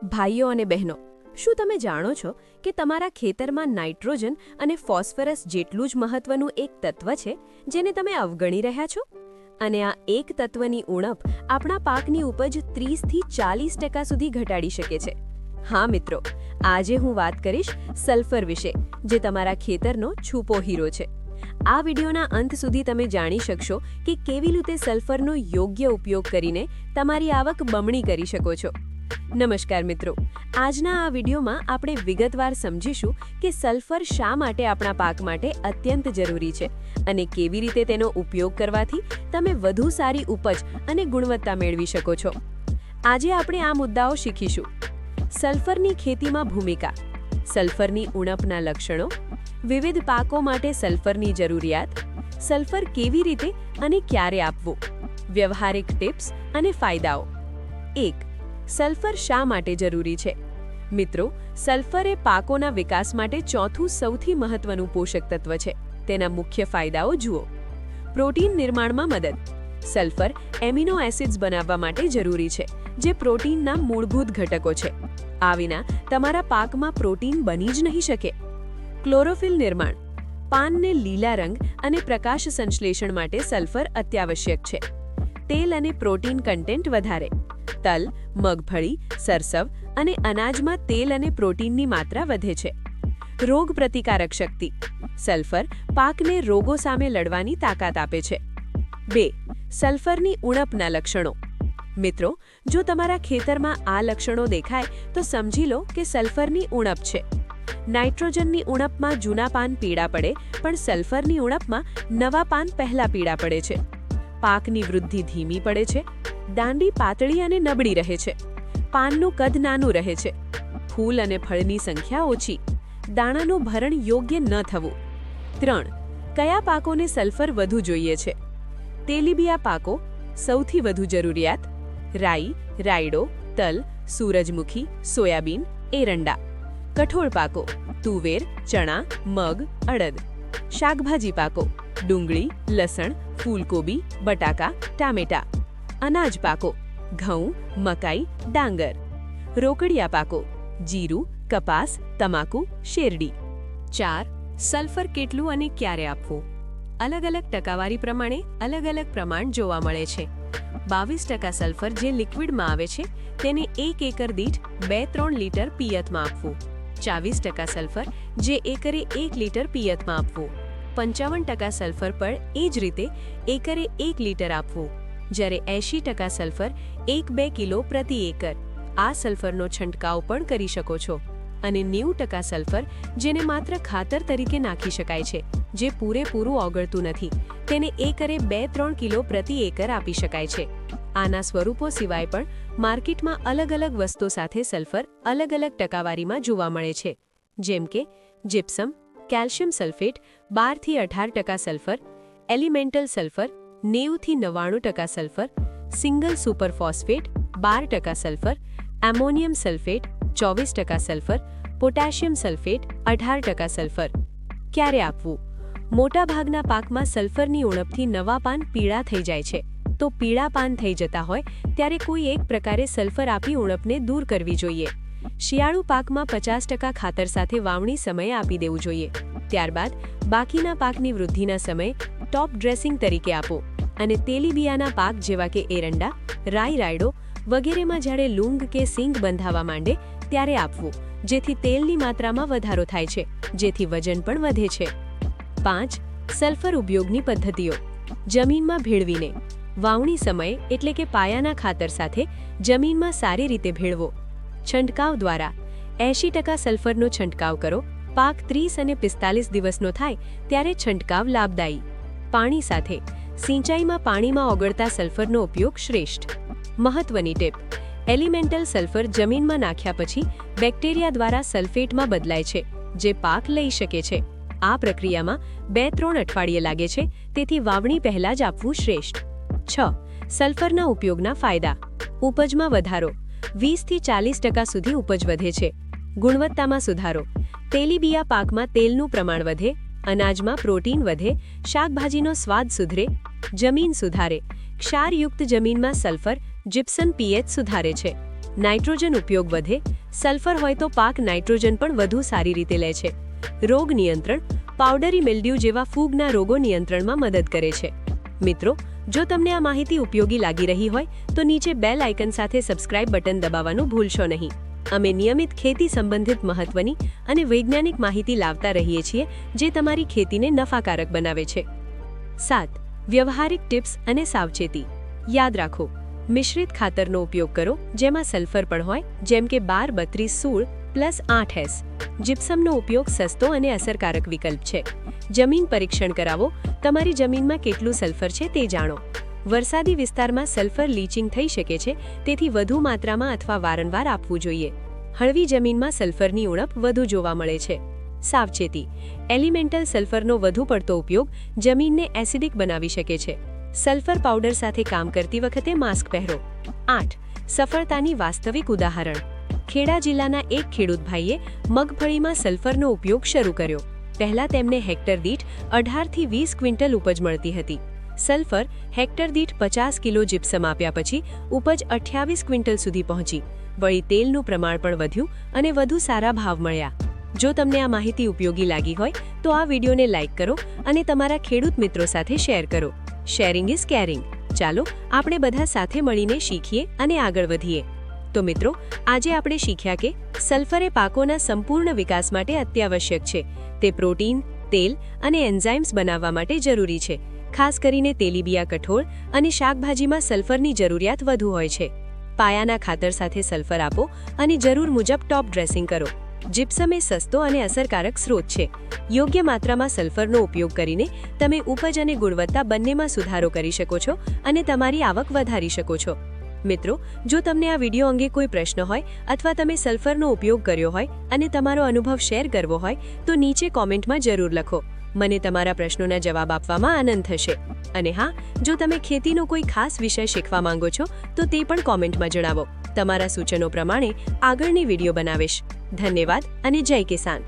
ભાઈઓ અને બહેનો, શું તમે જાણો છો કે તમારા ખેતરમાં નાઇટ્રોજન અને ફોસ્ફરસ જેટલું જ મહત્વનું એક તત્વ છે જેને તમે અવગણી રહ્યા છો? અને આ એક તત્વની ઉણપ આપણા પાકની ઉપજ 30થી 40% સુધી ઘટાડી શકે છે. હા મિત્રો, આજે હું વાત કરીશ સલ્ફર વિશે, જે તમારા ખેતરનો છુપો હીરો છે. આ વિડિયોના અંત સુધી તમે જાણી શકશો કે કેવી રીતે સલ્ફરનો યોગ્ય ઉપયોગ કરીને તમારી આવક બમણી કરી શકો છો. નમસ્કાર મિત્રો, આજના આ વિડિયોમાં આપણે વિગતવાર સમજીશું કે સલ્ફર શા માટે આપણા પાક માટે અત્યંત જરૂરી છે અને કેવી રીતે તેનો ઉપયોગ કરવાથી તમે વધુ સારી ઉપજ અને ગુણવત્તા મેળવી શકો છો. આજે આપણે આ મુદ્દાઓ શીખીશું. સલ્ફરની ખેતીમાં ભૂમિકા, સલ્ફરની ઉણપના લક્ષણો, વિવિધ પાકો માટે સલ્ફરની જરૂરિયાત, સલ્ફર કેવી રીતે અને ક્યારે આપવું, વ્યવહારિક ટિપ્સ અને ફાયદાઓ. 1. સલ્ફર શા માટે જરૂરી છે? મિત્રો, સલ્ફર એ પાકોના વિકાસ માટે ચોથું સૌથી મહત્વનું પોષક તત્વ છે. તેના મુખ્ય ફાયદાઓ જુઓ. પ્રોટીન નિર્માણમાં મદદ. સલ્ફર એમિનો એસિડ્સ બનાવવા માટે જરૂરી છે, જે પ્રોટીનના મૂળભૂત ઘટકો છે. આ વિના તમારા પાકમાં પ્રોટીન બની જ નહીં શકે. ક્લોરોફિલ નિર્માણ. પાનને લીલા રંગ અને પ્રકાશ સંશ્લેષણ માટે સલ્ફર અત્યાવશ્યક છે. તેલ અને પ્રોટીન કન્ટેન્ટ વધારે. તલ, મગફળી, સરસવ અને અનાજમાં તેલ અને પ્રોટીનની માત્રા વધે છે. રોગ પ્રતિકારક શક્તિ. સલ્ફર પાકને રોગો સામે લડવાની તાકાત આપે છે. 2. સલ્ફરની ઉણપના લક્ષણો. મિત્રો, જો તમારા ખેતરમાં આ લક્ષણો દેખાય તો સમજી લો કે સલ્ફરની ઉણપ છે. નાઇટ્રોજનની ઉણપમાં જૂના પાન પીળા પડે, પણ સલ્ફરની ઉણપમાં નવા પાન પહેલા પીળા પડે છે. પાકની વૃદ્ધિ ધીમી પડે છે. દાંડી પાતળી અને નબળી રહે છે. પાનનું કદ નાનું રહે છે. ફૂલ અને ફળની સંખ્યા ઓછી. દાણાનું ભરણ યોગ્ય ન થવું. 3. કયા પાકોને સલ્ફર વધુ જોઈએ છે? તેલીબિયા પાકો સૌથી વધુ જરૂરિયાત. રાઈ, રાયડો, તલ, સૂરજમુખી, સોયાબીન, એરંડા. કઠોળ પાકો તુવેર, ચણા, મગ, અડદ. શાકભાજી પાકો ડુંગળી, લસણ, ફૂલકોબી, બટાકા, ટામેટા. અનાજ પાકો ઘઉં, મકાઈ, ડાંગર. રોકડિયા પાકો જીરું, કપાસ, તમાકુ, શેરડી. 4. સલ્ફર કેટલું અને ક્યારે આપવું? અલગ અલગ ટકાવારી પ્રમાણે અલગ અલગ પ્રમાણ જોવા મળે છે. 22% સલ્ફર જે લિક્વિડમાં આવે છે તેને 1 એકર દીઠ 2-3 લીટર પિયતમાં આપવું. 24% સલ્ફર જે એકરે 1 લીટર પિયતમાં આપવું. 55% સલ્ફર પણ એ જ રીતે એકરે 1 લીટર આપવું. જ્યારે 80% સલ્ફર 1-2 કિલો પ્રતિ એકર. આ સલ્ફરનો છંટકાવ પણ કરી શકો છો. અને 90% સલ્ફર જેને માત્ર ખાતર તરીકે નાખી શકાય છે, જે પૂરેપૂરું ઓગળતું નથી, તેને એકરે 2-3 કિલો પ્રતિ એકર આપી શકાય છે. આના સ્વરૂપો સિવાય પણ માર્કેટમાં અલગ અલગ વસ્તુઓ સાથે સલ્ફર અલગ અલગ ટકાવારીમાં જોવા મળે છે, જેમ કે જીપ્સમ, કેલ્શિયમ સલ્ફેટ 12થી 18% સલ્ફર, એલિમેન્ટલ સલ્ફર 90થી 99% sulphur, single super phosphate 12% sulphur, ammonium sulphate 24% sulphur, potassium sulphate 18% sulphur. ક્યારે આપવું? મોટાભાગના પાકમાં સલ્ફરની ઉણપથી નવા પાન પીળા થઈ જાય છે. તો પીળા પાન થઈ જતા હોય ત્યારે કોઈ એક પ્રકારે સલ્ફર આપી ઉણપને દૂર કરવી જોઈએ. શિયાળુ પાકમાં 50% ખાતર સાથે વાવણી સમયે આપી દેવું જોઈએ. ત્યારબાદ બાકીના પાકની વૃદ્ધિના સમયે ટોપ ડ્રેસિંગ તરીકે આપો. અને તેલીબિયાના પાક જેવા કે એરંડા, રાઈ, રાયડો વગેરેમાં જ્યારે લૂંગ કે સિંગ બંધાવા માંડે ત્યારે આપવું, જેથી તેલની માત્રામાં વધારો થાય છે, જેથી વજન પણ વધે છે. 5. સલ્ફર ઉપયોગની પદ્ધતિઓ. જમીનમાં ભેળવીને. વાવણી સમયે એટલે કે પાયાના ખાતર સાથે જમીનમાં સારી રીતે ભેળવો. છંટકાવ દ્વારા 80% સલ્ફરનો છંટકાવ કરો. પાક 30 અને 45 દિવસનો થાય ત્યારે છંટકાવ લાભદાયી. પાણી સાથે. સિંચાઈમાં પાણીમાં ઓગળતા સલ્ફરનો ઉપયોગ શ્રેષ્ઠ. મહત્વની ટીપ. એલિમેન્ટલ સલ્ફર જમીનમાં નાખ્યા પછી બેક્ટેરિયા દ્વારા સલ્ફેટમાં બદલાય છે, જે પાક લઈ શકે છે. આ પ્રક્રિયામાં 2-3 અઠવાડિયે લાગે છે, તેથી વાવણી પહેલા જ આપવું શ્રેષ્ઠ. 6. સલ્ફરના ઉપયોગના ફાયદા. ઉપજમાં વધારો. 20થી 40% સુધી ઉપજ વધે છે. ગુણવત્તામાં સુધારો. તેલીબિયા પાકમાં તેલનું પ્રમાણ વધે. અનાજમાં પ્રોટીન વધે. શાકભાજીનો સ્વાદ સુધરે. જમીન સુધારે. ક્ષારયુક્ત જમીનમાં સલ્ફર જીપ્સમ પીએચ સુધારે છે. નાઇટ્રોજન ઉપયોગ વધે, સલ્ફર હોય તો પાક નાઇટ્રોજન પણ વધુ સારી રીતે લે છે. રોગ નિયંત્રણ, પાવડરી મિલ્ડ્યુ જેવા ફૂગના રોગો નિયંત્રણમાં મદદ કરે છે. મિત્રો, જો તમને આ માહિતી ઉપયોગી લાગી રહી હોય તો નીચે બેલ આઇકન સાથે સબસ્ક્રાઇબ બટન દબાવવાનું ભૂલશો નહીં. અમે નિયમિત ખેતી સંબંધિત મહત્વની અને વૈજ્ઞાનિક માહિતી લાવતા રહીએ છીએ જે તમારી ખેતીને નફાકારક બનાવે છે. 7. વ્યવહારિક ટિપ્સ અને સાવચેતી. યાદ રાખો, મિશ્રિત ખાતરનો ઉપયોગ કરો જેમાં સલ્ફર પણ હોય, જેમ કે 12-32-16 + 8S. જીપ્સમનો ઉપયોગ સસ્તો અને અસરકારક વિકલ્પ છે. જમીન પરીક્ષણ કરાવો, તમારી જમીનમાં કેટલું સલ્ફર છે તે જાણો. વરસાદી વિસ્તારમાં સલ્ફર લીચિંગ થઈ શકે છે, તેથી વધુ માત્રામાં અથવા વારંવાર આપવું જોઈએ. હળવી જમીનમાં સલ્ફરની ઉણપ વધુ જોવા મળે છે. સાવચેતી, એલિમેન્ટલ સલ્ફરનો વધુ પડતો ઉપયોગ જમીનને એસિડિક બનાવી શકે છે. સલ્ફર પાવડર સાથે કામ કરતી વખતે માસ્ક પહેરો. 8. સફળતાની વાસ્તવિક ઉદાહરણ. ખેડા જિલ્લાના એક ખેડૂત ભાઈએ મગફળીમાં સલ્ફરનો ઉપયોગ શરૂ કર્યો. પહેલા તેમને હેક્ટર દીઠ 18થી 20 ક્વિન્ટલ ઉપજ મળતી હતી. સલ્ફર હેક્ટર દીઠ 50 કિલો જીપ્સમ આપ્યા પછી ઉપજ 28 ક્વિન્ટલ સુધી પહોંચી. વળી તેલનું પ્રમાણ પણ વધ્યું અને વધુ સારા ભાવ મળ્યા. જો તમને આ માહિતી ઉપયોગી લાગી હોય તો આ વિડીયોને લાઇક કરો અને તમારા ખેડૂત મિત્રો સાથે શેર કરો. Sharing is caring. ચાલો આપણે બધા સાથે મળીને શીખીએ અને આગળ વધીએ. તો મિત્રો, આજે આપણે શીખ્યા કે સલ્ફર એ પાકોના સંપૂર્ણ વિકાસ માટે અત્યાવશ્યક છે. તે પ્રોટીન, તેલ અને એન્ઝાઇમ્સ બનાવવા માટે જરૂરી છે. ખાસ કરીને તેલીબિયા કઠોળ અને શાકભાજીમાં સલ્ફરની જરૂરિયાત વધુ હોય છે. પાયાના ખાતર સાથે સલ્ફર આપો અને જરૂર મુજબ ટોપ ડ્રેસિંગ કરો. જીપ્સમ એ સસ્તો અને અસરકારક સ્ત્રોત છે. યોગ્ય માત્રામાં સલ્ફરનો ઉપયોગ કરીને તમે ઉપજ અને ગુણવત્તા બંનેમાં સુધારો કરી શકો છો અને તમારી આવક વધારી શકો છો. મિત્રો, જો તમને આ વિડીયો અંગે કોઈ પ્રશ્ન હોય અથવા તમે સલ્ફરનો ઉપયોગ કર્યો હોય અને તમારો અનુભવ શેર કરવો હોય તો નીચે કોમેન્ટમાં જરૂર લખો. મને તમારા પ્રશ્નોના જવાબ આપવામાં આનંદ થશે. અને હા, જો તમે ખેતીનો કોઈ ખાસ વિષય શીખવા માંગો છો તો તે પણ કોમેન્ટમાં જણાવો. તમારા સૂચનો પ્રમાણે આગળની વિડીયો બનાવીશ. ધન્યવાદ અને જય કિસાન.